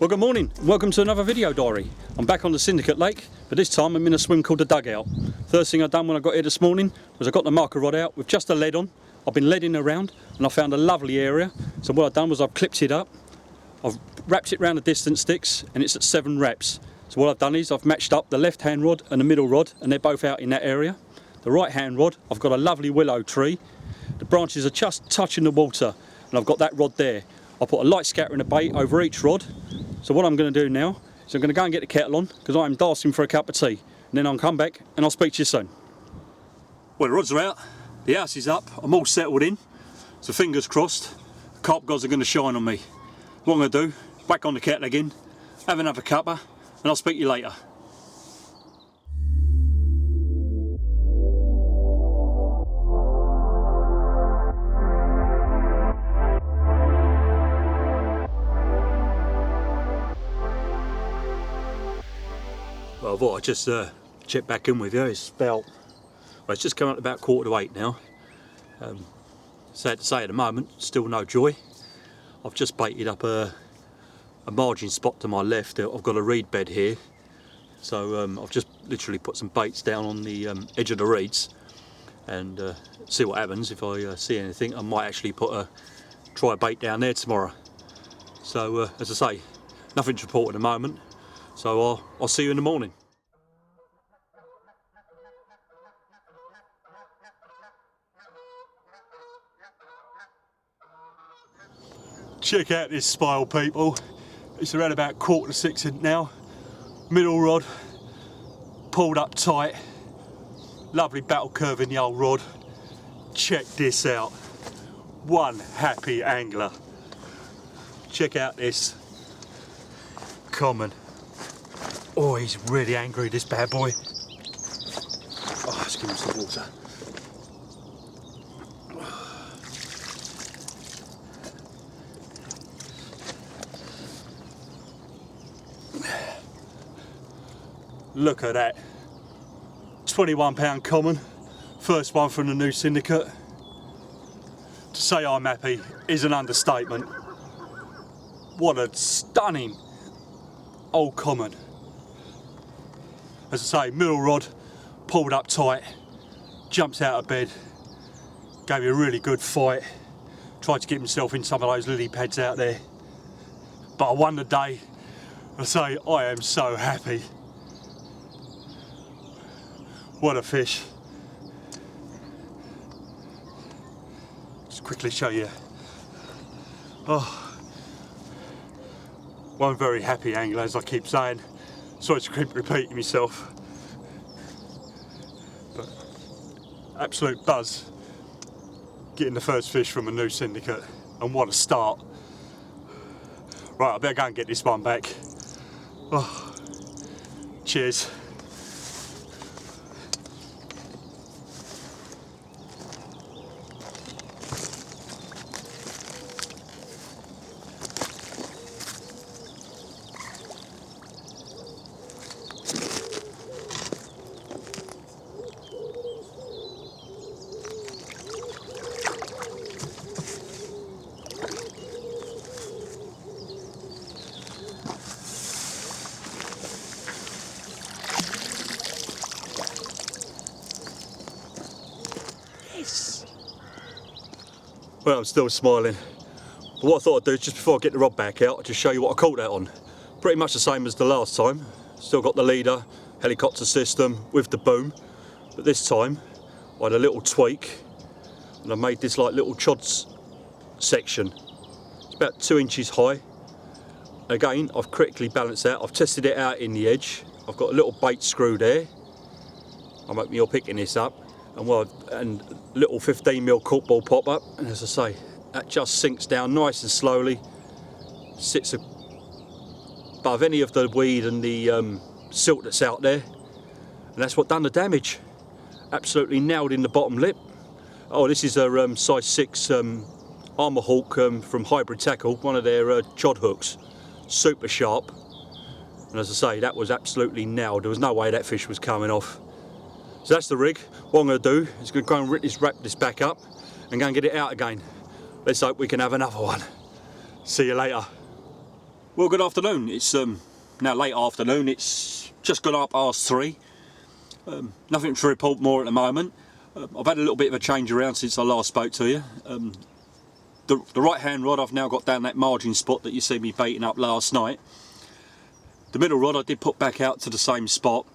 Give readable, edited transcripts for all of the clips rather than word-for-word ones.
Well, good morning, and welcome to another video diary. I'm back on the Syndicate Lake, but this time I'm in a swim called the Dugout. First thing I done when I got here this morning was I got the marker rod out with just a lead on. I've been leading around and I found a lovely area. So what I've done was I've clipped it up, I've wrapped it around the distance sticks, and it's at 7 reps. So what I've done is I've matched up the left hand rod and the middle rod, and they're both out in that area. The right hand rod, I've got a lovely willow tree. The branches are just touching the water, and I've got that rod there. I put a light scattering of bait over each rod. So what I'm going to do now is I'm going to go and get the kettle on, because I'm dancing for a cup of tea, and then I'll come back and I'll speak to you soon. Well, the rods are out, the house is up, I'm all settled in, so fingers crossed, the carp gods are going to shine on me. What I'm going to do, whack on the kettle again, have another cuppa, and I'll speak to you later. Well, I thought I'd just check back in with you. It's just come up about 7:45 now. Sad to say at the moment, still no joy. I've just baited up a margin spot to my left. I've got a reed bed here, so I've just literally put some baits down on the edge of the reeds and see what happens. If I see anything, I might actually try a bait down there tomorrow. So as I say, nothing to report at the moment. So I'll see you in the morning. Check out this spile, people. It's around about 5:45 now. Middle rod, pulled up tight. Lovely battle curve in the old rod. Check this out. One happy angler. Check out this. Common. Oh, he's really angry, this bad boy. Oh, let's give him some water. Look at that. 21-pound common. First one from the new syndicate. To say I'm happy is an understatement. What a stunning old common. As I say, middle rod, pulled up tight, jumps out of bed, gave me a really good fight, tried to get himself in some of those lily pads out there, but I won the day. I say, I am so happy. What a fish. Just quickly show you. Oh, one very happy angler, as I keep saying. Sorry to keep repeating myself, but absolute buzz getting the first fish from a new syndicate, and what a start. Right, I better go and get this one back. Oh, cheers. Well, I'm still smiling. But what I thought I'd do, just before I get the rod back out, I'll just show you what I caught that on. Pretty much the same as the last time. Still got the leader, helicopter system with the boom. But this time, I had a little tweak, and I made this like little chods section. It's about 2 inches high. Again, I've critically balanced that. I've tested it out in the edge. I've got a little bait screw there. I'm hoping you're picking this up. And little 15mm corkball pop up, and as I say, that just sinks down nice and slowly, sits above any of the weed and the silt that's out there, and that's what done the damage. Absolutely nailed in the bottom lip. Oh, this is a size 6 Armour Hawk from Hybrid Tackle, one of their chod hooks, super sharp, and as I say, that was absolutely nailed. There was no way that fish was coming off. So that's the rig. What I'm going to do is going to go and wrap this back up and go and get it out again. Let's hope we can have another one. See you later. Well, good afternoon. It's now late afternoon. It's just gone up past 3. Nothing to report more at the moment. I've had a little bit of a change around since I last spoke to you. The right hand rod I've now got down that margin spot that you see me baiting up last night. The middle rod I did put back out to the same spot,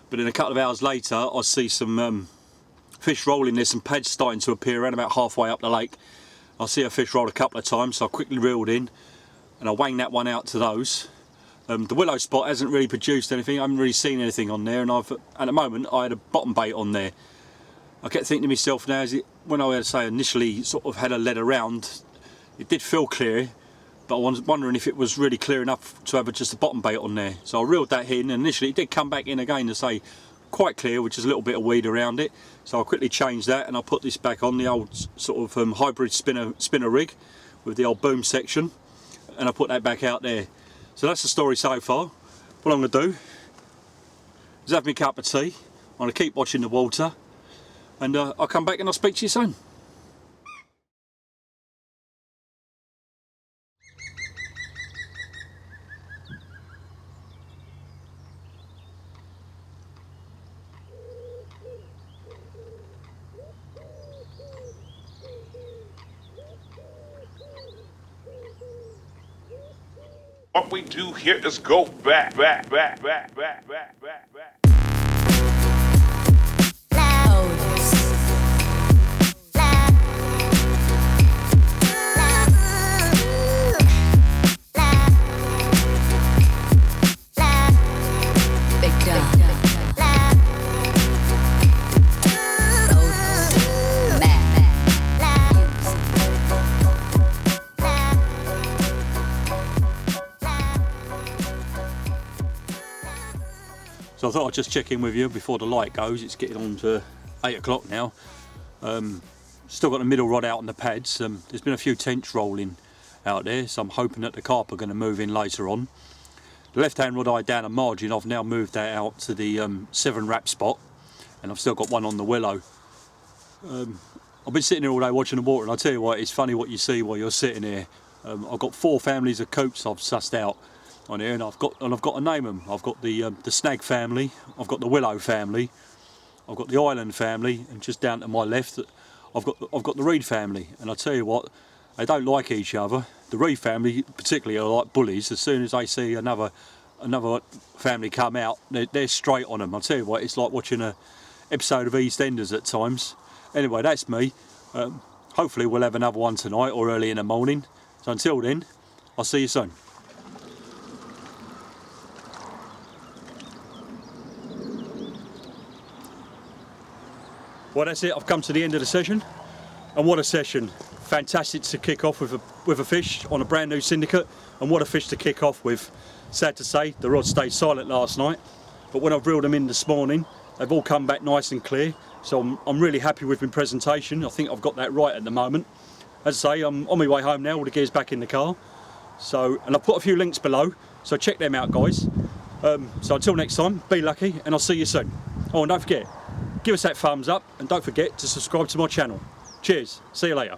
but in a couple of hours later I see some fish rolling. There's some pads starting to appear around about halfway up the lake. I see a fish roll a couple of times, so I quickly reeled in and I wanged that one out to those. The willow spot hasn't really produced anything. I haven't really seen anything on there, and at the moment I had a bottom bait on there. I kept thinking to myself now, when I initially sort of had a lead around, it did feel clear, but I was wondering if it was really clear enough to have just a bottom bait on there. So I reeled that in, and initially it did come back in again to say quite clear, which is a little bit of weed around it. So I quickly changed that and I put this back on the old sort of hybrid spinner rig with the old boom section, and I put that back out there. So that's the story so far. What I'm going to do is have me cup of tea. I'm going to keep watching the water, and I'll come back and I'll speak to you soon. What we do here is go back. So I thought I'd just check in with you before the light goes. It's getting on to 8 o'clock now. Still got the middle rod out on the pads. There's been a few tench rolling out there, so I'm hoping that the carp are going to move in later on. The left hand rod eye down a margin, I've now moved that out to the 7 wrap spot, and I've still got one on the willow. I've been sitting here all day watching the water, and I'll tell you what, it's funny what you see while you're sitting here. I've got 4 families of coots I've sussed out on here, and I've got to name them. I've got the snag family, I've got the willow family, I've got the island family, and just down to my left I've got the reed family. And I tell you what, they don't like each other. The reed family particularly are like bullies. As soon as they see another family come out, they're straight on them. I tell you what, it's like watching an episode of EastEnders at times. Anyway, that's me. Hopefully we'll have another one tonight or early in the morning. So until then, I'll see you soon. Well, that's it. I've come to the end of the session, and what a session! Fantastic to kick off with a fish on a brand new Syndicate, and what a fish to kick off with. Sad to say, the rod stayed silent last night, but when I've reeled them in this morning, they've all come back nice and clear. So I'm really happy with my presentation. I think I've got that right at the moment. As I say, I'm on my way home now. All the gear's back in the car. So, and I've put a few links below, so check them out, guys. So until next time, be lucky, and I'll see you soon. Oh, and don't forget, give us that thumbs up, and don't forget to subscribe to my channel. Cheers, see you later.